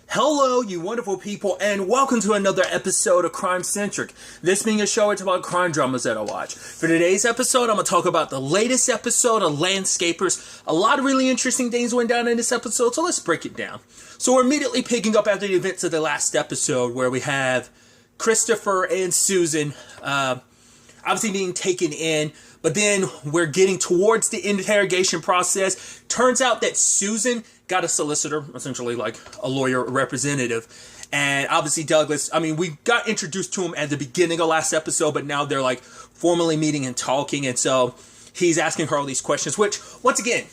Hello, you wonderful people, and welcome to another episode of Crime Centric. This being a show, it's about crime dramas that I watch. For today's episode, I'm going to talk about the latest episode of Landscapers. A lot of really interesting things went down in this episode, so let's break it down. So we're immediately picking up after the events of the last episode, where we have Christopher and Susan obviously being taken in. But then we're getting towards the interrogation process. Turns out that Susan got a solicitor, essentially like a lawyer representative. And obviously Douglas, we got introduced to him at the beginning of last episode, but now they're like formally meeting and talking. And so he's asking her all these questions, which once again,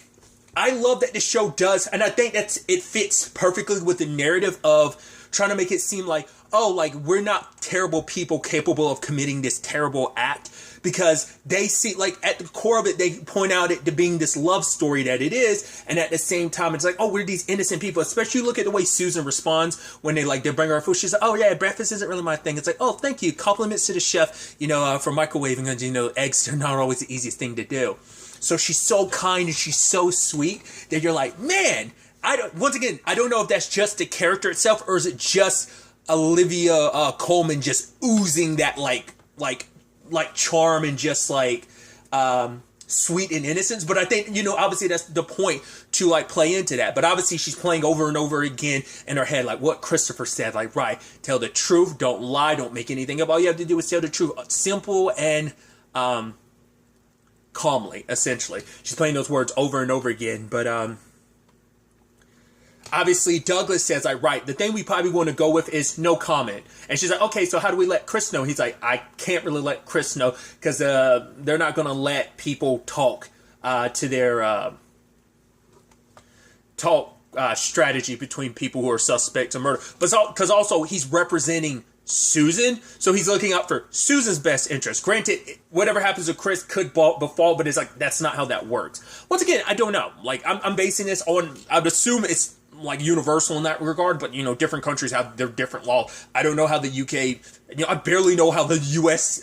I love that this show does. And I think it fits perfectly with the narrative of trying to make it seem like, we're not terrible people capable of committing this terrible act. Because they see, like, at the core of it, they point out it to being this love story that it is. And at the same time, it's like, we're these innocent people. Especially look at the way Susan responds when they bring her food. She's like, breakfast isn't really my thing. It's like, thank you. Compliments to the chef, for microwaving. And, eggs are not always the easiest thing to do. So she's so kind and she's so sweet that you're like, man, I don't know if that's just the character itself or is it just Olivia Colman just oozing that, like charm and just sweet and innocence. But I think, obviously that's the point to play into that. But obviously she's playing over and over again in her head, like what Christopher said, right, tell the truth, don't lie, don't make anything up. All you have to do is tell the truth. Simple and calmly, essentially. She's playing those words over and over again. But obviously, Douglas says, right, the thing we probably want to go with is no comment. And she's like, okay, so how do we let Chris know? He's like, I can't really let Chris know because they're not going to let people talk to their strategy between people who are suspects of murder. But because also he's representing Susan, so he's looking out for Susan's best interest. Granted, whatever happens to Chris could befall, but it's like, that's not how that works. Once again, I don't know. I'm basing this on, I'd assume it's universal in that regard, but different countries have their different law. I don't know how the UK, I barely know how the US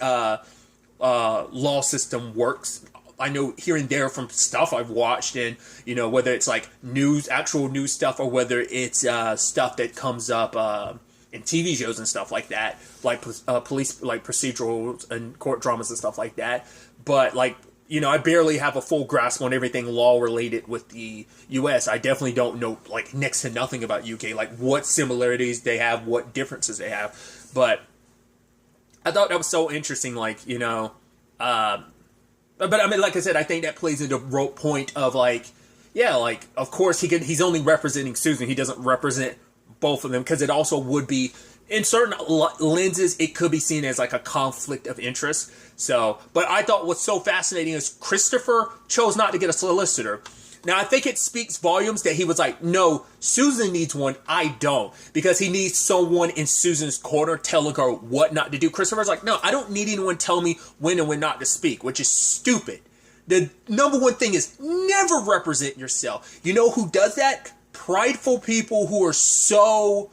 law system works. I know here and there from stuff I've watched, and whether it's actual news stuff, or whether it's stuff that comes up in TV shows and stuff like that, police, procedurals and court dramas and stuff like that. But I barely have a full grasp on everything law related with the US. I definitely don't know next to nothing about UK, what similarities they have, what differences they have. But I thought that was so interesting, but like I said, I think that plays into the point of of course he's only representing Susan. He doesn't represent both of them, because it also would be, in certain lenses, it could be seen as a conflict of interest. So, but I thought what's so fascinating is Christopher chose not to get a solicitor. Now, I think it speaks volumes that he was like, no, Susan needs one, I don't. Because he needs someone in Susan's corner telling her what not to do. Christopher's like, no, I don't need anyone telling me when and when not to speak, which is stupid. The number one thing is never represent yourself. You know who does that? Prideful people who are so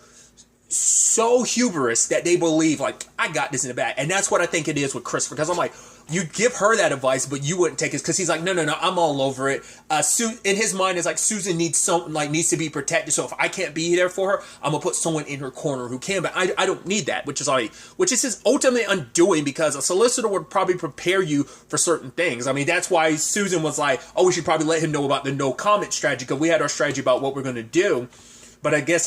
hubris that they believe I got this in the bag. And that's what I think it is with Christopher, because I'm like, you give her that advice but you wouldn't take it, because he's like, no, I'm all over it. In his mind is Susan needs needs to be protected, so if I can't be there for her, I'm gonna put someone in her corner who can. But I don't need that, which is his ultimate undoing, because a solicitor would probably prepare you for certain things. That's why Susan was like, we should probably let him know about the no comment strategy, because we had our strategy about what we're gonna do. But I guess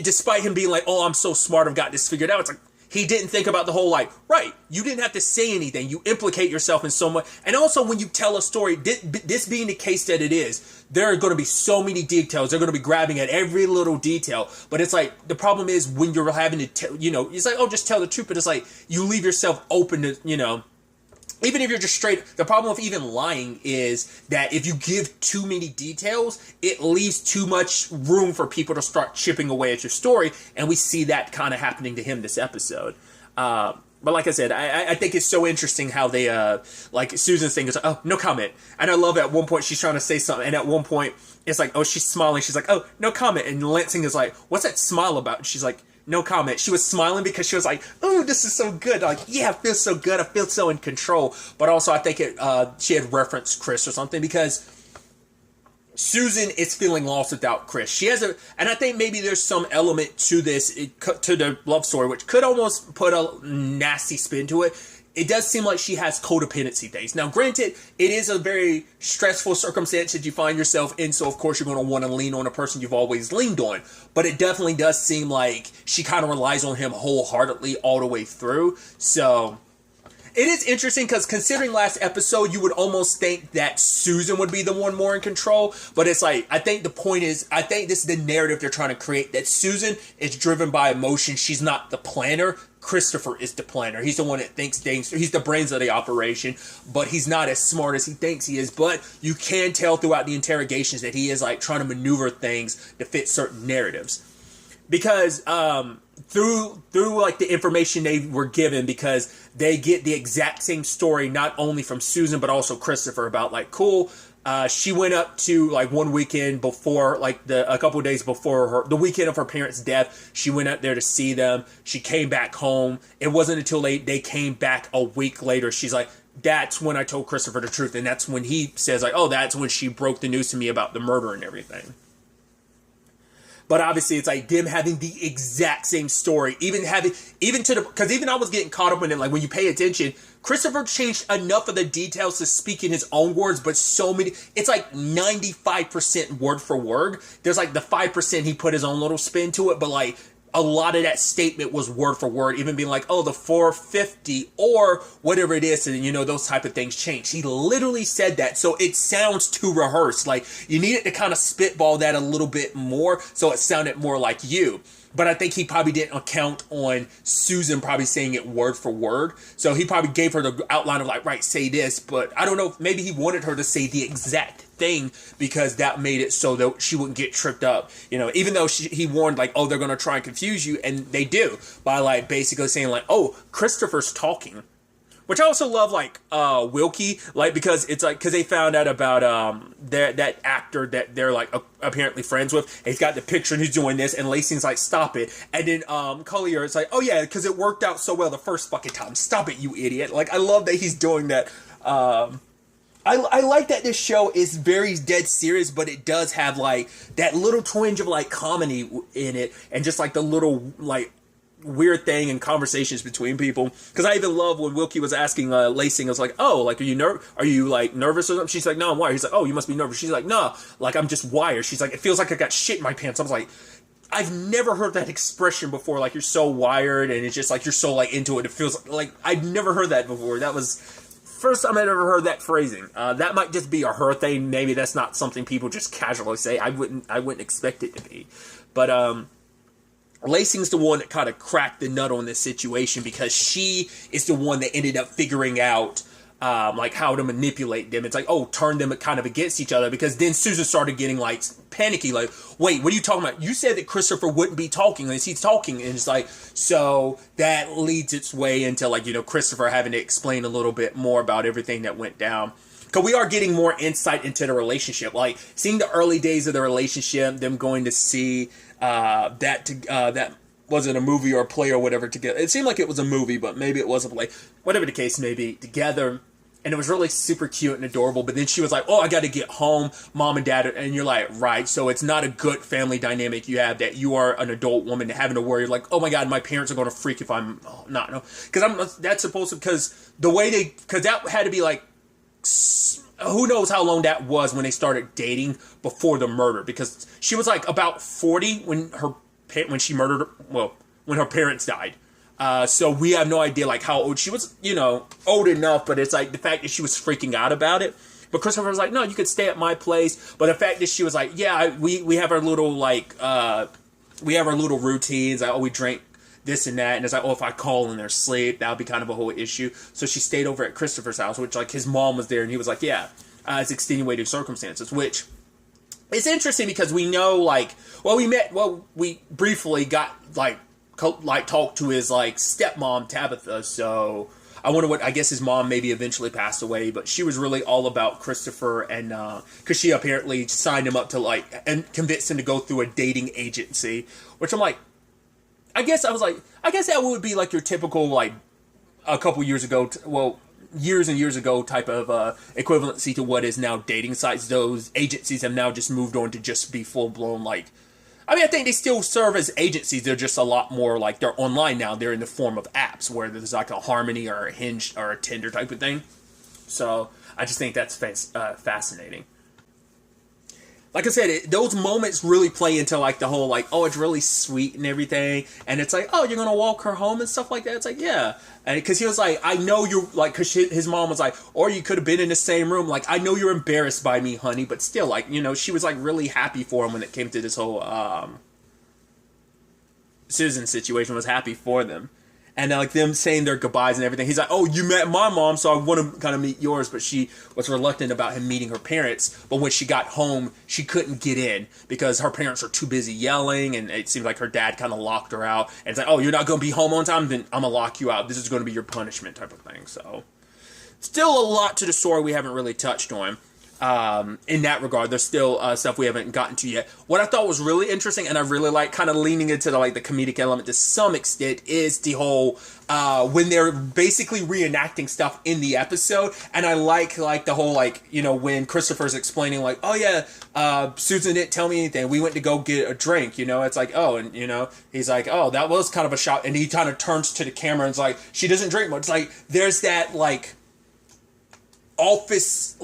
despite him being I'm so smart, I've got this figured out, it's he didn't think about the whole right, you didn't have to say anything, you implicate yourself in so much. And also when you tell a story, this being the case that it is, there are going to be so many details, they're going to be grabbing at every little detail. But it's the problem is when you're having to it's just tell the truth, but it's you leave yourself open to even if you're just straight. The problem with even lying is that if you give too many details, it leaves too much room for people to start chipping away at your story, and we see that kind of happening to him this episode. But like I said, I think it's so interesting how they, Susan's thing is no comment. And I love at one point she's trying to say something, and at one point it's she's smiling, she's like, no comment. And Lansing is like, what's that smile about? And she's like, no comment. She was smiling because she was like, oh, this is so good. Yeah, it feels so good. I feel so in control. But also I think she had referenced Chris or something, because Susan is feeling lost without Chris. She has and I think maybe there's some element to this, to the love story, which could almost put a nasty spin to it. It does seem like she has codependency things. Now, granted, it is a very stressful circumstance that you find yourself in, so of course you're going to want to lean on a person you've always leaned on. But it definitely does seem like she kind of relies on him wholeheartedly all the way through. So it is interesting because considering last episode, you would almost think that Susan would be the one more in control. But it's like, I think the point is, I think this is the narrative they're trying to create, that Susan is driven by emotion. She's not the planner. Christopher is the planner. He's the one that thinks things. He's the brains of the operation, but he's not as smart as he thinks he is. But you can tell throughout the interrogations that he is like trying to maneuver things to fit certain narratives. Because through like the information they were given, because they get the exact same story not only from Susan but also Christopher about like, cool, she went up to like one weekend before, like a couple of days before the weekend of her parents' death. She went up there to see them. She came back home. It wasn't until they came back a week later. She's like, that's when I told Christopher the truth, and that's when he says like, oh, that's when she broke the news to me about the murder and everything. But obviously, it's like them having the exact same story, because even I was getting caught up in it. Like when you pay attention, Christopher changed enough of the details to speak in his own words, but so many, it's like 95% word for word. There's like the 5% he put his own little spin to it, but like a lot of that statement was word for word, even being like, oh, the 450 or whatever it is, and those type of things change. He literally said that, so it sounds too rehearsed. Like you needed to kind of spitball that a little bit more so it sounded more like you. But I think he probably didn't account on Susan probably saying it word for word. So he probably gave her the outline of like, right, say this. But I don't know, maybe he wanted her to say the exact thing because that made it so that she wouldn't get tripped up. Even though he warned like, oh, they're going to try and confuse you. And they do by like basically saying like, oh, Christopher's talking. Which I also love, like, Wilkie, like, because it's like, because they found out about, that actor that they're, like, apparently friends with. He's got the picture and he's doing this, and Lacing's like, stop it. And then, Collier is like, oh yeah, because it worked out so well the first fucking time. Stop it, you idiot. Like, I love that he's doing that. I like that this show is very dead serious, but it does have, like, that little twinge of, like, comedy in it, and just, like, the little, like, weird thing and conversations between people. Because I even love when Wilkie was asking Lacing, I was like, oh, like, are you nervous or something? She's like, no, I'm wired. He's like, oh, you must be nervous. She's like, no, like, I'm just wired. She's like, it feels like I got shit in my pants. I was like, I've never heard that expression before, like, you're so wired and it's just like you're so like into it. It feels like I've never heard that before. That was first time I'd ever heard that phrasing. That might just be a her thing. Maybe that's not something people just casually say. I wouldn't expect it to be. But Lacing's the one that kind of cracked the nut on this situation, because she is the one that ended up figuring out like how to manipulate them. It's like, oh, turn them kind of against each other, because then Susan started getting like panicky, like, wait, what are you talking about? You said that Christopher wouldn't be talking, and he's talking, and it's like, so that leads its way into like, Christopher having to explain a little bit more about everything that went down. Because we are getting more insight into the relationship, like seeing the early days of the relationship, them going to see that wasn't a movie or a play or whatever together. It seemed like it was a movie, but maybe it was a play. Whatever the case may be, together. And it was really super cute and adorable. But then she was like, oh, I got to get home, mom and dad. And you're like, right. So it's not a good family dynamic you have, that you are an adult woman having to worry like, oh my God, my parents are going to freak if I'm not. No. Because that's supposed to, because that had to be like, who knows how long that was when they started dating before the murder, because she was like about 40 when she murdered her, well, when her parents died. So we have no idea like how old she was, old enough, but it's like the fact that she was freaking out about it. But Christopher was like, no, you could stay at my place. But the fact that she was like, yeah, we have our little like, we have our little routines. Like, oh, we drink this and that, and it's like, oh, if I call in their sleep, that would be kind of a whole issue. So she stayed over at Christopher's house, which like his mom was there, and he was like, yeah, it's extenuating circumstances, which is interesting because we know like, we briefly got like talked to his like stepmom Tabitha, so I wonder what, I guess his mom maybe eventually passed away, but she was really all about Christopher, and because she apparently signed him up to like, and convinced him to go through a dating agency, which I'm like, I guess that would be like your typical, like, a couple years ago, years and years ago type of equivalency to what is now dating sites. Those agencies have now just moved on to just be full blown like. I mean, I think they still serve as agencies. They're just a lot more like they're online now. They're in the form of apps where there's like a Harmony or a Hinge or a Tinder type of thing. So I just think that's fascinating. Like I said, those moments really play into like the whole like, oh, it's really sweet and everything. And it's like, oh, you're going to walk her home and stuff like that. It's like, yeah. And because he was like, I know you're like, because his mom was like, or you could have been in the same room. Like, I know you're embarrassed by me, honey. But still, like, you know, she was like really happy for him when it came to this whole Susan situation, was happy for them. And like them saying their goodbyes and everything. He's like, oh, you met my mom, so I want to kind of meet yours. But she was reluctant about him meeting her parents. But when she got home, she couldn't get in because her parents were too busy yelling. And it seemed like her dad kind of locked her out. And it's like, oh, you're not going to be home on time? Then I'm going to lock you out. This is going to be your punishment type of thing. So still a lot to the story we haven't really touched on. In that regard, there's still stuff we haven't gotten to yet. What I thought was really interesting, and I really like kind of leaning into the comedic element to some extent, is the whole when they're basically reenacting stuff in the episode. And I like the whole when Christopher's explaining like, oh yeah, Susan didn't tell me anything. We went to go get a drink. It's like, oh, and he's like, oh, that was kind of a shock. And he kind of turns to the camera and is like, she doesn't drink much. It's like there's that office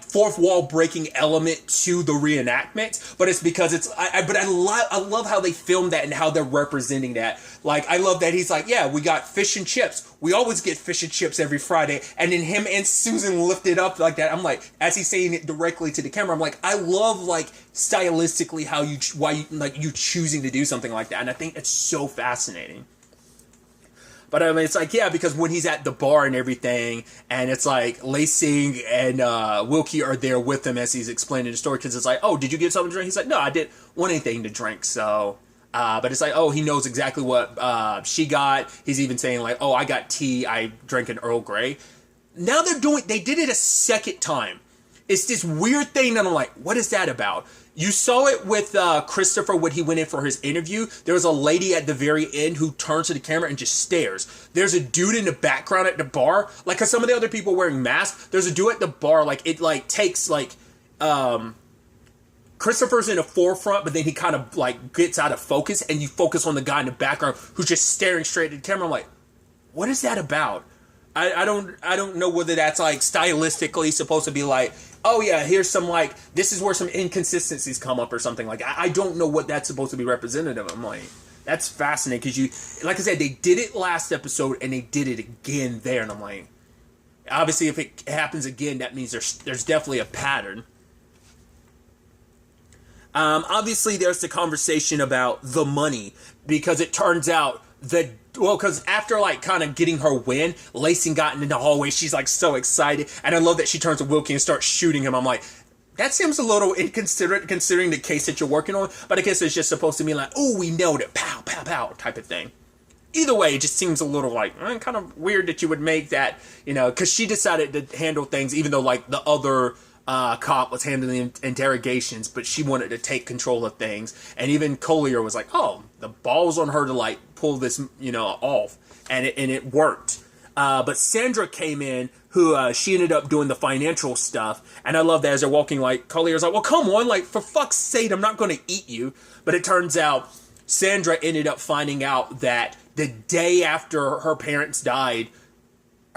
fourth wall breaking element to the reenactment, but it's because I love how they filmed that and how they're representing that. Like, I love that he's like, yeah, we got fish and chips. We always get fish and chips every Friday. And then him and Susan lift it up like that. I'm like, as he's saying it directly to the camera, I'm like, I love stylistically how you choosing to do something like that. And I think it's so fascinating. But I mean, it's like, yeah, because when he's at the bar and everything, and it's like Lacey and Wilkie are there with him as he's explaining the story, because it's like, oh, did you get something to drink? He's like, no, I didn't want anything to drink, so... but it's like, oh, he knows exactly what she got. He's even saying like, oh, I got tea, I drank an Earl Grey. Now they did it a second time. It's this weird thing that I'm like, what is that about? You saw it with Christopher when he went in for his interview. There was a lady at the very end who turns to the camera and just stares. There's a dude in the background at the bar. Like, cause some of the other people wearing masks. There's a dude at the bar. Like, it takes Christopher's in the forefront, but then he kind of gets out of focus, and you focus on the guy in the background who's just staring straight at the camera. I'm like, what is that about? I don't know whether that's stylistically supposed to be oh yeah, here's some this is where some inconsistencies come up or something like that. I don't know what that's supposed to be representative. I'm like, that's fascinating because like I said, they did it last episode and they did it again there, and I'm like, obviously if it happens again, that means there's definitely a pattern. Obviously there's the conversation about the money, because it turns out that, because after kind of getting her win, Lacey got in the hallway, she's so excited, and I love that she turns to Wilkie and starts shooting him. I'm like, that seems a little inconsiderate considering the case that you're working on, but I guess it's just supposed to be oh, we nailed it, pow, pow, pow, type of thing. Either way, it just seems a little kind of weird that you would make that, because she decided to handle things, even though the other cop was handling interrogations, but she wanted to take control of things. And even Collier was like, oh, the ball's on her to pull this off, and it worked. But Sandra came in, who she ended up doing the financial stuff, and I love that as they're walking, Collier's like, well, come on, for fuck's sake, I'm not going to eat you. But it turns out Sandra ended up finding out that the day after her parents died,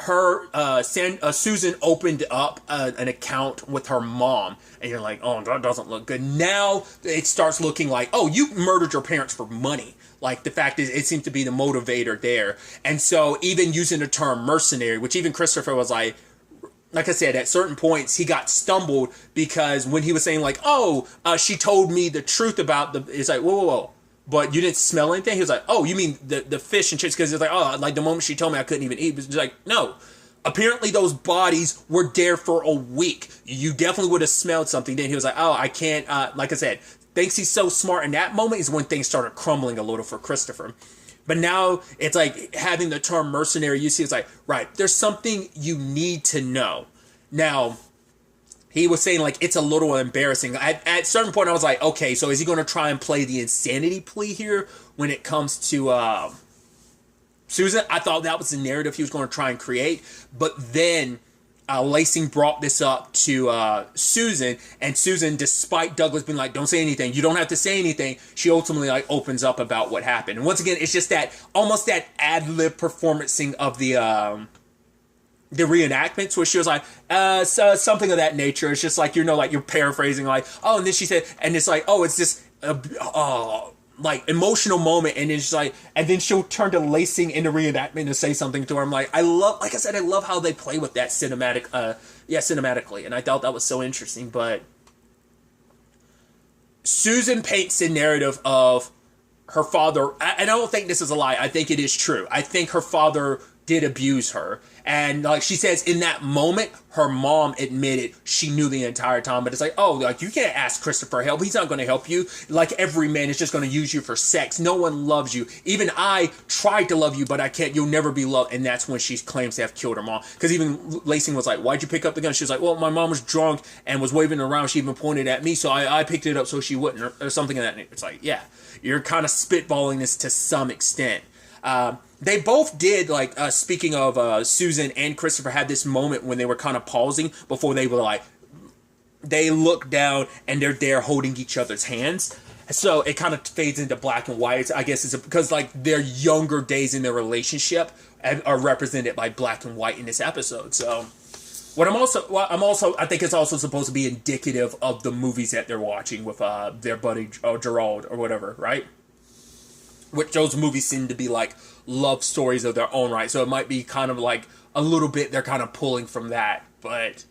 Susan opened up an account with her mom, and you're like, oh, that doesn't look good. Now it starts looking like, oh, you murdered your parents for money. The fact is, it seems to be the motivator there. And so even using the term mercenary, which even Christopher was like I said, at certain points he got stumbled, because when he was saying she told me the truth about it's like, whoa. But you didn't smell anything? He was like, oh, you mean the fish and chips? Because it's the moment she told me I couldn't even eat. It's like, no. Apparently those bodies were there for a week. You definitely would have smelled something. Then he was like, oh, I can't. Like I said, thinks he's so smart. In that moment is when things started crumbling a little for Christopher. But now it's having the term mercenary, you see, it's right, there's something you need to know. Now, he was saying it's a little embarrassing. At a certain point I was like, okay, so is he going to try and play the insanity plea here when it comes to Susan. I thought that was the narrative he was going to try and create, but then Lacing brought this up to Susan, and Susan, despite Douglas being like, don't say anything, you don't have to say anything, she ultimately like opens up about what happened. And once again, it's just that almost that ad-lib performancing of the reenactments where she was like, so something of that nature. It's just like, like you're paraphrasing, like, oh, and then she said, and it's like, oh, it's this like emotional moment, and then she's like, and then she'll turn to Lacing in the reenactment and say something to her. I'm like, I love how they play with that cinematically, and I thought that was so interesting. But Susan paints the narrative of her father, and I don't think this is a lie, I think it is true. I think her father did abuse her. And like she says, in that moment, her mom admitted she knew the entire time. But it's like, oh, like you can't ask Christopher help. He's not going to help you. Like every man is just going to use you for sex. No one loves you. Even I tried to love you, but I can't. You'll never be loved. And that's when she claims to have killed her mom. Because even Lacing was like, why'd you pick up the gun? She was like, well, my mom was drunk and was waving it around. She even pointed at me. So I picked it up so she wouldn't, or something of that nature. It's like, yeah, you're kind of spitballing this to some extent. They both did, like, speaking of Susan and Christopher, had this moment when they were kind of pausing before they were like, they look down and they're there holding each other's hands. So it kind of fades into black and white. I guess it's because like their younger days in their relationship are represented by black and white in this episode. So I think it's also supposed to be indicative of the movies that they're watching with their buddy Gerald or whatever, right? Which those movies seem to be like love stories of their own right. So it might be kind of like a little bit they're kind of pulling from that. But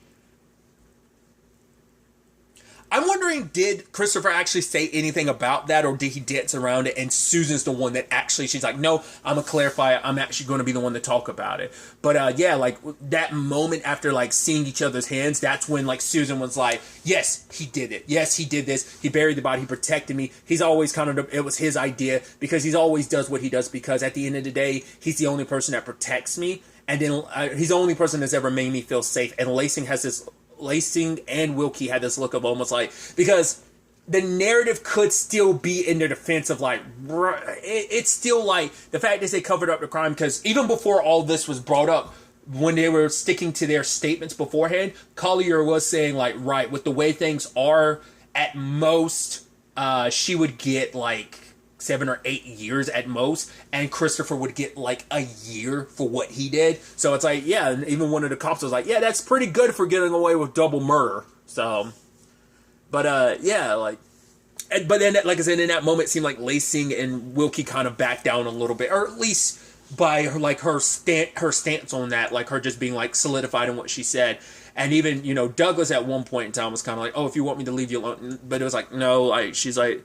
I'm wondering, did Christopher actually say anything about that, or did he dance around it and Susan's the one that actually, she's like, no, I'm going to clarify it. I'm actually going to be the one to talk about it. But yeah, like that moment after like seeing each other's hands, that's when like Susan was like, yes, he did it. Yes, he did this. He buried the body. He protected me. He's always kind of, it was his idea because he's always does what he does because at the end of the day, he's the only person that protects me. And then he's the only person that's ever made me feel safe. And Lacing and Wilkie had this look of almost like, because the narrative could still be in their defense of like, it's still like the fact is they covered up the crime, because even before all this was brought up, when they were sticking to their statements beforehand, Collier was saying like, right, with the way things are, at most, she would get like 7 or 8 years at most, and Christopher would get like a year for what he did. So it's like, yeah, and even one of the cops was like, yeah, that's pretty good for getting away with double murder. So, but yeah, like, but then like I said, in that moment, it seemed like Lacing and Wilkie kind of backed down a little bit, or at least by her, like her stance on that, like her just being like solidified in what she said. And even, Douglas at one point in time was kind of like, oh, if you want me to leave you alone, but it was like, no, like, she's like,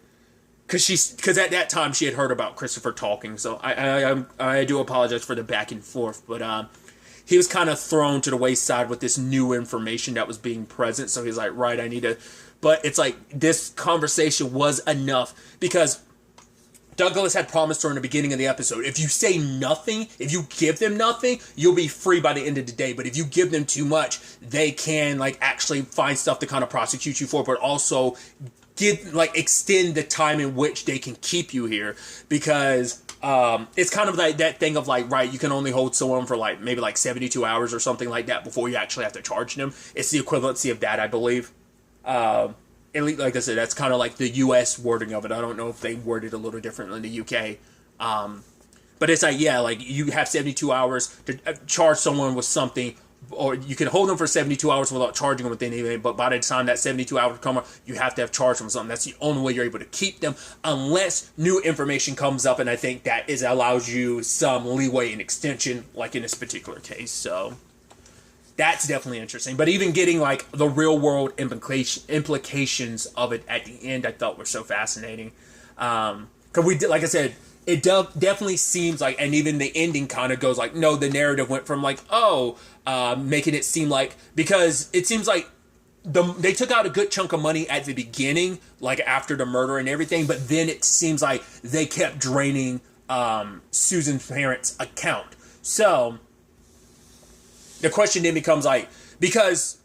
because at that time she had heard about Christopher talking, so I do apologize for the back and forth, but he was kind of thrown to the wayside with this new information that was being present, so he's like, right, I need to, but it's like, this conversation was enough, because Douglas had promised her in the beginning of the episode, if you say nothing, if you give them nothing, you'll be free by the end of the day, but if you give them too much, they can, like, actually find stuff to kind of prosecute you for, but also extend the time in which they can keep you here, because it's kind of like that thing of like, right, you can only hold someone for like maybe like 72 hours or something like that before you actually have to charge them. It's the equivalency of that, I believe. At least, like I said, that's kind of like the US wording of it. I don't know if they word it a little differently in the UK. But it's like, yeah, like you have 72 hours to charge someone with something, or you can hold them for 72 hours without charging them with anything, but by the time that 72 hours come up, you have to have charged them with something. That's the only way you're able to keep them, unless new information comes up, and I think that allows you some leeway and extension, like in this particular case. So that's definitely interesting. But even getting like the real world implications of it at the end, I thought were so fascinating. Because we did, like I said, it definitely seems like, and even the ending kind of goes like, no, the narrative went from like, making it seem like, because it seems like they took out a good chunk of money at the beginning, like after the murder and everything, but then it seems like they kept draining Susan's parents' account. So the question then becomes like, because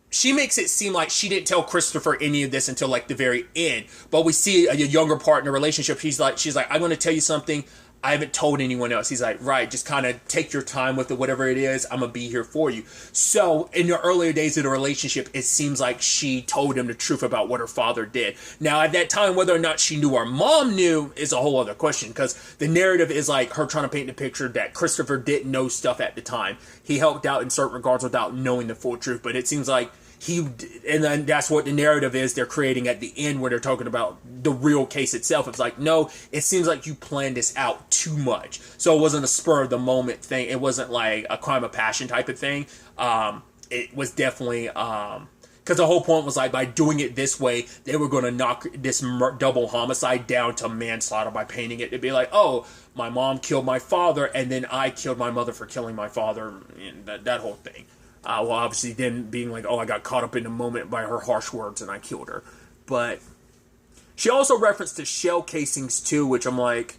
she makes it seem like she didn't tell Christopher any of this until like the very end, but we see a younger part in the relationship. She's like, I'm going to tell you something. I haven't told anyone else. He's like, right, just kind of take your time with it, whatever it is. I'm going to be here for you. So in the earlier days of the relationship, it seems like she told him the truth about what her father did. Now, at that time, whether or not she knew or mom knew is a whole other question, because the narrative is like her trying to paint the picture that Christopher didn't know stuff at the time. He helped out in certain regards without knowing the full truth, but it seems like and then that's what the narrative is they're creating at the end where they're talking about the real case itself. It's like, no, it seems like you planned this out too much. So it wasn't a spur of the moment thing. It wasn't like a crime of passion type of thing. It was definitely, because the whole point was like, by doing it this way, they were going to knock this double homicide down to manslaughter by painting it to be like, oh, my mom killed my father, and then I killed my mother for killing my father, and that whole thing. Well, obviously then being like, oh, I got caught up in the moment by her harsh words and I killed her. But she also referenced the shell casings too, which I'm like,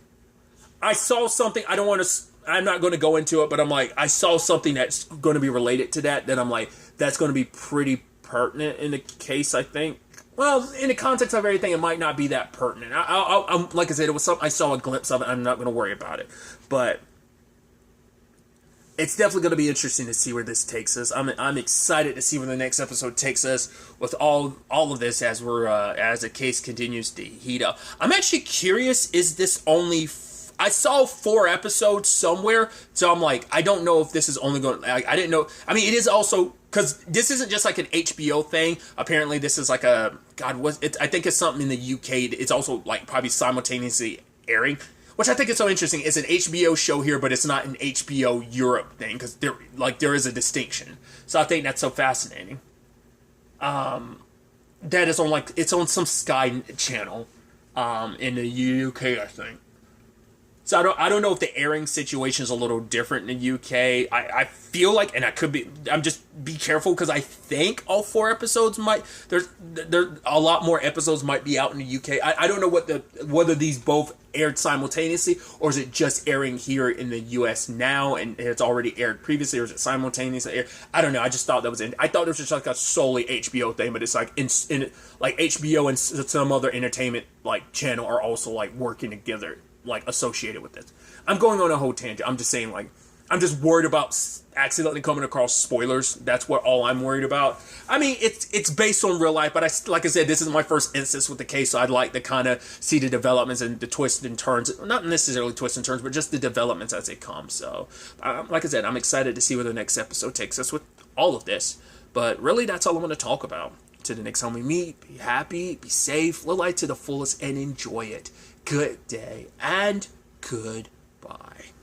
I saw something, I'm not going to go into it, but I'm like, I saw something that's going to be related to that I'm like, that's going to be pretty pertinent in the case, I think. Well, in the context of everything, it might not be that pertinent. I'm like I said, it was something, I saw a glimpse of it, I'm not going to worry about it. But it's definitely going to be interesting to see where this takes us. I'm excited to see where the next episode takes us with all of this as as the case continues to heat up. I'm actually curious, is this only... I saw 4 episodes somewhere, so I'm like, I don't know if this is only going... I didn't know... I mean, it is also... Because this isn't just like an HBO thing. Apparently, this is like a... I think it's something in the UK. It's also like probably simultaneously airing. Which I think is so interesting. It's an HBO show here, but it's not an HBO Europe thing, because there is a distinction. So I think that's so fascinating. That is on it's on some Sky channel, in the UK, I think. So I don't know if the airing situation is a little different in the UK. I feel like, and I could be, I'm just be careful, because I think all 4 episodes might, there's a lot more episodes might be out in the UK. I don't know whether these both aired simultaneously, or is it just airing here in the US now and it's already aired previously, or is it simultaneously aired? I don't know. I just thought that was I thought it was just like a solely HBO thing, but it's like in like HBO and some other entertainment like channel are also like working together, like associated with this. I'm going on a whole tangent. I'm just saying, like, I'm just worried about accidentally coming across spoilers. That's what all I'm worried about. I mean, it's based on real life, but like I said, this is my first instance with the case, so I'd like to kind of see the developments and the twists and turns. Not necessarily twists and turns, but just the developments as they come. So, like I said, I'm excited to see where the next episode takes us with all of this. But really, that's all I'm going to talk about. To the next time we meet, be happy, be safe, live life to the fullest, and enjoy it. Good day, and goodbye.